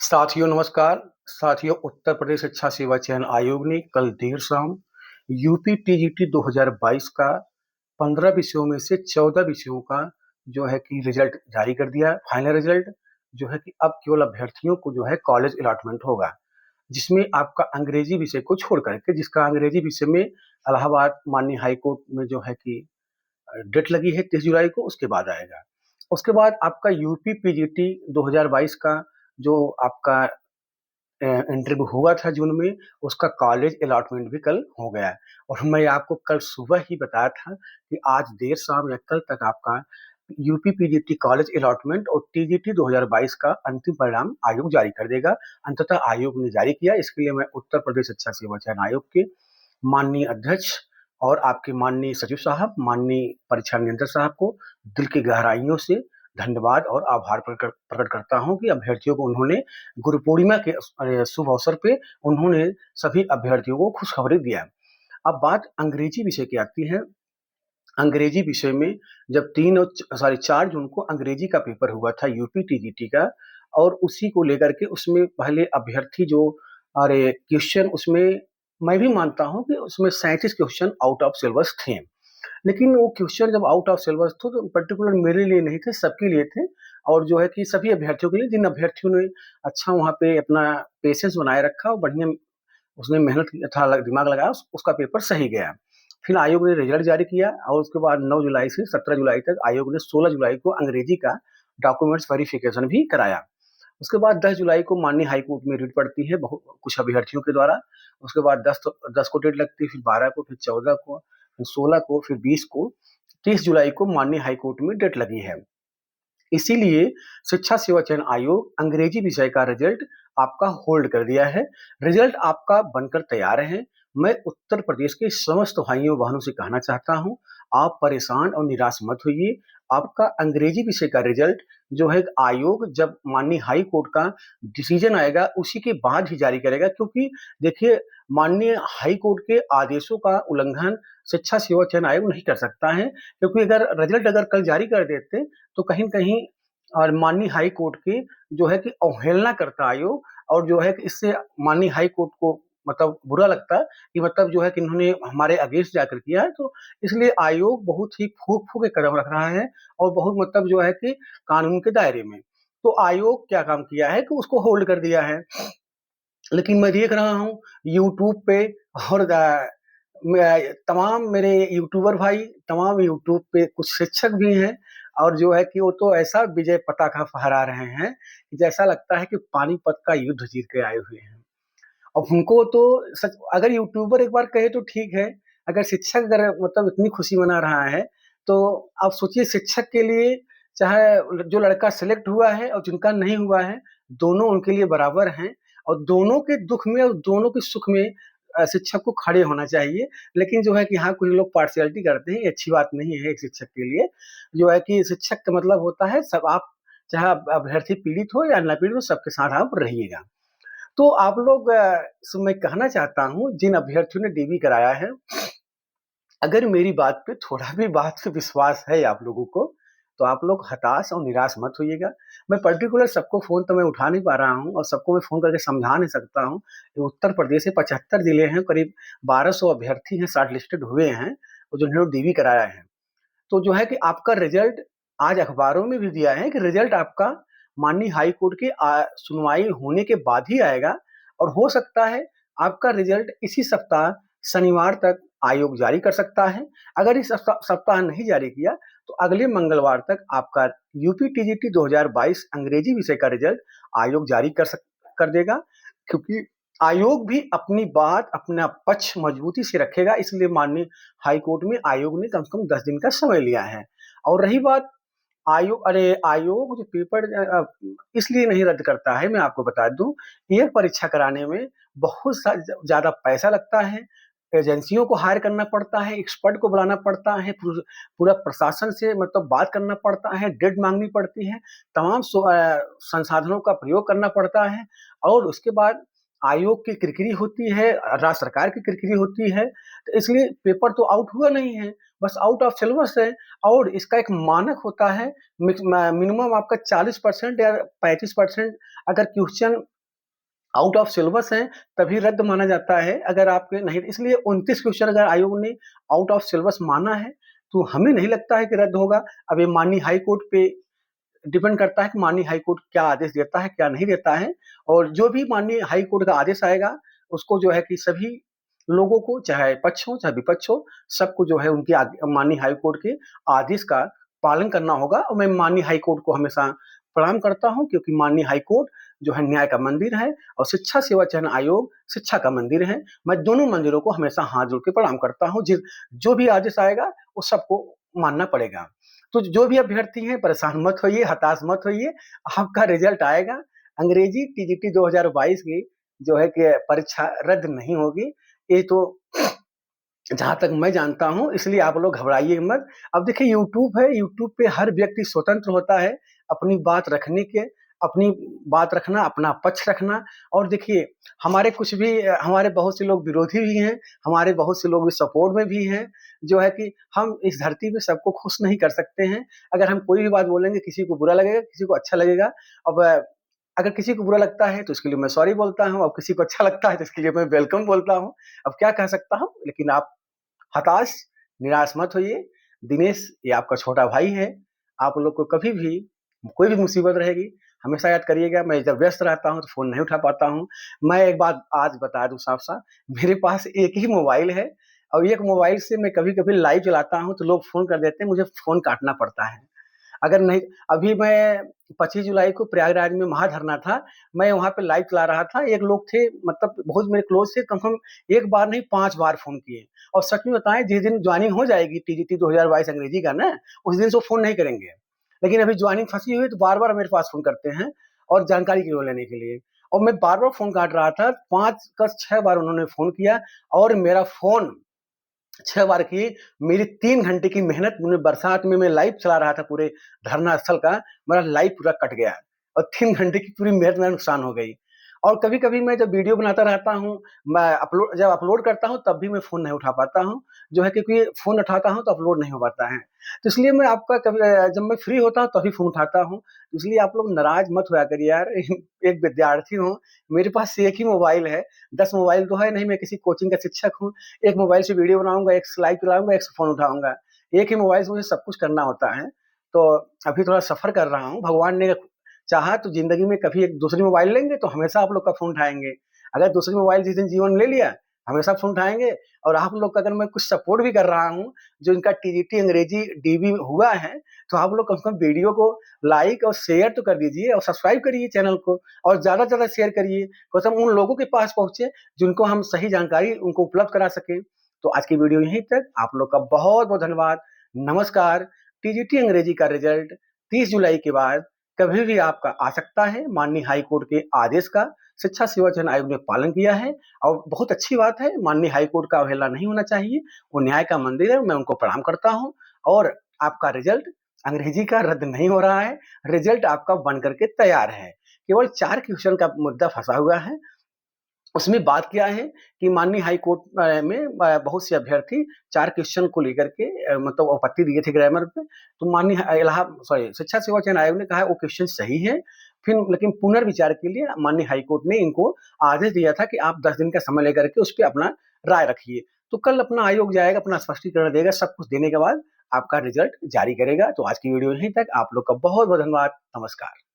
साथियों नमस्कार। साथियों, उत्तर प्रदेश शिक्षा सेवा चयन आयोग ने कल देर शाम यूपी टीजीटी 2022 का 15 विषयों में से 14 विषयों का जो है कि रिजल्ट जारी कर दिया। फाइनल रिजल्ट जो है कि अब केवल अभ्यर्थियों को जो है कॉलेज अलॉटमेंट होगा, जिसमें आपका अंग्रेजी विषय को छोड़ करके, जिसका अंग्रेजी विषय में इलाहाबाद माननीय हाई कोर्ट में जो है कि डेट लगी है 30 जुलाई को, उसके बाद आएगा। उसके बाद आपका यूपी पीजीटी 2022 का जो आपका इंटरव्यू हुआ था जून में, उसका कॉलेज अलॉटमेंट भी कल हो गया है। और मैं आपको कल सुबह ही बताया था कि आज देर शाम या कल तक आपका यूपी पीजीटी कॉलेज अलॉटमेंट और टीजीटी 2022 का अंतिम परिणाम आयोग जारी कर देगा। अंततः आयोग ने जारी किया। इसके लिए मैं उत्तर प्रदेश शिक्षा सेवा चयन आयोग के माननीय अध्यक्ष और आपके माननीय सचिव साहब, माननीय परीक्षा नियंत्रक साहब को दिल की गहराइयों से धन्यवाद और आभार प्रकट करता हूं कि अभ्यर्थियों को उन्होंने गुरु पूर्णिमा के शुभ अवसर पे उन्होंने सभी अभ्यर्थियों को खुशखबरी दिया। अब बात अंग्रेजी विषय की आती है। अंग्रेजी विषय में जब 4 जून को अंग्रेजी का पेपर हुआ था यूपी टीजीटी का, और उसी को लेकर के उसमें पहले अभ्यर्थी जो अरे क्वेश्चन उसमें मैं भी मानता हूं कि उसमें 37 क्वेश्चन आउट ऑफ सिलेबस थे। लेकिन वो क्वेश्चन जब आउट ऑफ सिलेबस थे तो पर्टिकुलर मेरे लिए नहीं थे, सबके लिए थे। और जो है कि सभी अभ्यर्थियों के लिए, जिन अभ्यर्थियों ने अच्छा वहाँ पे अपना पेशेंस बनाए रखा और बढ़िया उसने मेहनत किया था, दिमाग लगाया, उसका पेपर सही गया। फिर आयोग ने रिजल्ट जारी किया और उसके बाद 9 जुलाई से 17 जुलाई तक आयोग ने 16 जुलाई को अंग्रेजी का डॉक्यूमेंट्स वेरिफिकेशन भी कराया। उसके बाद 10 जुलाई को माननीय हाई कोर्ट में रिट पड़ती है बहुत कुछ अभ्यर्थियों के द्वारा। उसके बाद 10 को डेट लगती है, फिर 12 को, फिर 14 को, फिर 16 को, फिर 20 को, 30 जुलाई को माननीय हाई कोर्ट में डेट लगी है। इसीलिए शिक्षा सेवा चयन आयोग अंग्रेजी विषय का रिजल्ट आपका होल्ड कर दिया है। रिजल्ट आपका बनकर तैयार है। मैं उत्तर प्रदेश के समस्त भाइयों बहनों से कहना चाहता हूं, आप परेशान और निराश मत होइए। आपका अंग्रेजी विषय का रिजल्ट जो है आयोग जब माननीय हाई कोर्ट का डिसीजन आएगा उसी के बाद ही जारी करेगा, क्योंकि देखिए माननीय हाई कोर्ट के आदेशों का उल्लंघन शिक्षा सेवा चयन आयोग नहीं कर सकता है। क्योंकि अगर रिजल्ट अगर कल जारी कर देते तो कहीं कहीं और माननीय हाई कोर्ट की जो है कि अवहेलना करता आयोग, और जो है कि इससे माननीय हाई कोर्ट को मतलब बुरा लगता कि मतलब जो है कि इन्होंने हमारे अगेंस्ट जाकर किया है। तो इसलिए आयोग बहुत ही फूक फूक के कदम रख रहा है और बहुत मतलब जो है कि कानून के दायरे में। तो आयोग क्या काम किया है कि उसको होल्ड कर दिया है। लेकिन मैं देख रहा हूँ यूट्यूब पे और तमाम मेरे यूट्यूबर भाई, तमाम यूट्यूब पे कुछ शिक्षक भी हैं और जो है कि वो तो ऐसा विजय पताका फहरा रहे हैं कि जैसा लगता है कि पानीपत का युद्ध जीत के आए हुए हैं। अब उनको तो सच अगर यूट्यूबर एक बार कहे तो ठीक है, अगर शिक्षक अगर मतलब इतनी खुशी मना रहा है, तो आप सोचिए शिक्षक के लिए, चाहे जो लड़का सेलेक्ट हुआ है और जिनका नहीं हुआ है, दोनों उनके लिए बराबर हैं और दोनों के दुख में और दोनों के सुख में शिक्षक को खड़े होना चाहिए। लेकिन जो है कि हाँ, कुछ लोग पार्शियलिटी करते हैं, ये अच्छी बात नहीं है एक शिक्षक के लिए। जो है कि शिक्षक का मतलब होता है सब आप, चाहे अभ्यर्थी पीड़ित हो या ना पीड़ित हो, सबके साथ आप रहिएगा। तो आप लोग मैं कहना चाहता हूँ जिन अभ्यर्थियों ने डीबी कराया है, अगर मेरी बात पे थोड़ा भी बात से विश्वास है आप लोगों को, तो आप लोग हताश और निराश मत होइएगा। मैं पर्टिकुलर सबको फ़ोन तो मैं उठा नहीं पा रहा हूँ और सबको मैं फ़ोन करके समझा नहीं सकता हूँ। ये उत्तर प्रदेश से 75 जिले हैं, करीब 1200 अभ्यर्थी हैं शॉर्ट लिस्टेड हुए हैं और जिन्होंने डीबी कराया है। तो जो है कि आपका रिजल्ट आज अखबारों में भी दिया है कि रिजल्ट आपका माननीय हाई कोर्ट की सुनवाई होने के बाद ही आएगा। और हो सकता है आपका रिजल्ट इसी सप्ताह शनिवार तक आयोग जारी कर सकता है। अगर इस सप्ताह नहीं जारी किया तो अगले मंगलवार तक आपका यूपी टीजीटी 2022 अंग्रेजी विषय का रिजल्ट आयोग जारी कर देगा। क्योंकि आयोग भी अपनी बात, अपना पक्ष मजबूती से रखेगा, इसलिए माननीय हाई कोर्ट में आयोग ने कम से कम 10 दिन का समय लिया है। और रही बात आयोग जो पेपर इसलिए नहीं रद्द करता है, मैं आपको बता दूं, एक परीक्षा कराने में बहुत ज्यादा पैसा लगता है। एजेंसियों को हायर करना पड़ता है, एक्सपर्ट को बुलाना पड़ता है, पूरा प्रशासन से मतलब बात करना पड़ता है, डेट मांगनी पड़ती है, तमाम संसाधनों का प्रयोग करना पड़ता है। और उसके बाद आयोग की किरकिरी होती है, राज्य सरकार की किरकिरी होती है। तो इसलिए पेपर तो आउट हुआ नहीं है, बस आउट ऑफ सिलेबस है। और इसका एक मानक होता है, मिनिमम आपका 40% या 35% अगर क्वेश्चन आउट ऑफ सिलेबस हैं तभी रद्द माना जाता है, अगर आपके नहीं, इसलिए 29 क्वेश्चन अगर आयोग ने आउट ऑफ सिलेबस माना है तो हमें नहीं लगता है कि रद्द होगा। अब ये माननीय हाई कोर्ट पे डिपेंड करता है कि माननीय हाई कोर्ट क्या आदेश देता है, क्या नहीं देता है। और जो भी माननीय हाई कोर्ट का आदेश आएगा उसको जो है कि सभी लोगों को, चाहे पक्ष हो चाहे विपक्ष हो, सबको जो है उनकी माननीय हाई कोर्ट के आदेश का पालन करना होगा। और मैं माननीय हाई कोर्ट को हमेशा प्रणाम करता हूं, क्योंकि माननीय हाई कोर्ट जो है न्याय का मंदिर है और शिक्षा सेवा चयन आयोग शिक्षा का मंदिर है। मैं दोनों मंदिरों को हमेशा हाथ जोड़ के प्रणाम करता हूं। जो भी आदेश आएगा वो सबको मानना पड़ेगा। तो जो भी अभ्यर्थी हैं परेशान मत होइए, हताश मत होइए, आपका रिजल्ट आएगा। अंग्रेजी टीजीटी 2022 की जो है कि परीक्षा रद्द नहीं होगी, ये तो जहाँ तक मैं जानता हूँ, इसलिए आप लोग घबराइए मत। अब देखिए यूट्यूब है, यूट्यूब पे हर व्यक्ति स्वतंत्र होता है अपनी बात रखने के, अपनी बात रखना, अपना पक्ष रखना। और देखिए हमारे बहुत से लोग विरोधी भी हैं, हमारे बहुत से लोग सपोर्ट में भी हैं, जो है कि हम इस धरती पे सबको खुश नहीं कर सकते हैं। अगर हम कोई भी बात बोलेंगे किसी को बुरा लगेगा, किसी को अच्छा लगेगा। अब अगर किसी को बुरा लगता है तो इसके लिए मैं सॉरी बोलता हूँ, और किसी को अच्छा लगता है तो इसके लिए मैं वेलकम बोलता हूँ। अब क्या कह सकता हूँ, लेकिन आप हताश, निराश मत होइए। दिनेश ये आपका छोटा भाई है। आप लोग को कभी भी कोई भी मुसीबत रहेगी, हमेशा याद करिएगा। मैं जब व्यस्त रहता हूँ तो फ़ोन नहीं उठा पाता हूँ। मैं एक बात आज बता दूँ साफ-साफ, मेरे पास एक ही मोबाइल है और एक मोबाइल से मैं कभी-कभी लाइव चलाता हूँ तो लोग फ़ोन कर देते हैं, मुझे फ़ोन काटना पड़ता है। अगर नहीं, अभी मैं 25 जुलाई को प्रयागराज में महाधरना था, मैं वहाँ पे लाइव चला रहा था, एक लोग थे मतलब बहुत मेरे क्लोज़ थे, कम से कम 1 बार नहीं 5 बार फ़ोन किए। और सच में बताएँ, जिस दिन जॉइनिंग हो जाएगी टीजीटी 2022 अंग्रेजी का ना, उस दिन से वो फ़ोन नहीं करेंगे। लेकिन अभी जॉइनिंग फँसी हुई है तो बार-बार मेरे पास फ़ोन करते हैं और जानकारी केवल लेने के लिए। और मैं बार-बार फ़ोन काट रहा था, 5 का 6 बार उन्होंने फ़ोन किया और मेरा फ़ोन 6 बार की मेरी 3 घंटे की मेहनत, बरसात में मैं लाइव चला रहा था पूरे धरना स्थल का, मेरा लाइव पूरा कट गया और 3 घंटे की पूरी मेहनत मेरा नुकसान हो गई। और कभी-कभी मैं जब वीडियो बनाता रहता हूँ, मैं जब अपलोड करता हूँ तब भी मैं फ़ोन नहीं उठा पाता हूँ, जो है क्योंकि फ़ोन उठाता हूँ तो अपलोड नहीं हो पाता है। तो इसलिए मैं आपका जब मैं फ्री होता हूँ तभी फ़ोन उठाता हूँ। इसलिए आप लोग नाराज़ मत होया करिए यार। एक विद्यार्थी हूँ, मेरे पास एक ही मोबाइल है, 10 मोबाइल तो है नहीं, मैं किसी कोचिंग का शिक्षक हूँ। एक मोबाइल से वीडियो बनाऊँगा, एक से लाइव चलाऊँगा, एक से फ़ोन उठाऊँगा। एक ही मोबाइल से मुझे सब कुछ करना होता है। तो अभी थोड़ा सफ़र कर रहा हूँ, भगवान ने चाहा तो ज़िंदगी में कभी एक दूसरी मोबाइल लेंगे तो हमेशा आप लोग का फ़ोन उठाएँगे। अगर दूसरी मोबाइल जिस दिन जीवन में ले लिया, हमेशा फ़ोन उठाएँगे। और आप लोग का अगर मैं कुछ सपोर्ट भी कर रहा हूँ, जो इनका टीजीटी अंग्रेजी डीबी हुआ है, तो आप लोग कम से कम वीडियो को लाइक और शेयर तो कर दीजिए और सब्सक्राइब करिए चैनल को, और ज़्यादा से ज़्यादा शेयर करिए, कम उन लोगों के पास पहुँचे जिनको हम सही जानकारी उनको उपलब्ध करा सकें। तो आज की वीडियो यहीं तक। आप लोग का बहुत-बहुत धन्यवाद। नमस्कार। टीजीटी अंग्रेजी का रिज़ल्ट 30 जुलाई के बाद कभी भी आपका आ सकता है। माननीय हाई कोर्ट के आदेश का शिक्षा सेवा चयन आयोग ने पालन किया है और बहुत अच्छी बात है। माननीय हाई कोर्ट का अवहेलना नहीं होना चाहिए। वो न्याय का मंदिर है, मैं उनको प्रणाम करता हूँ। और आपका रिजल्ट अंग्रेजी का रद्द नहीं हो रहा है, रिजल्ट आपका बन करके तैयार है। केवल 4 क्वेश्चन का मुद्दा फँसा हुआ है। उसमें बात क्या है कि माननीय हाई कोर्ट में बहुत से अभ्यर्थी 4 क्वेश्चन को लेकर के मतलब आपत्ति दिए थे ग्रामर पे। तो शिक्षा सेवा चयन आयोग ने कहा वो क्वेश्चन सही है। फिर लेकिन पुनर्विचार के लिए माननीय हाई कोर्ट ने इनको आदेश दिया था कि आप 10 दिन का समय लेकर के उस पे अपना राय रखिए। तो कल अपना आयोग जाएगा, अपना स्पष्टीकरण देगा, सब कुछ देने के बाद आपका रिजल्ट जारी करेगा। तो आज की वीडियो यहीं तक। आप लोग का बहुत-बहुत धन्यवाद। नमस्कार।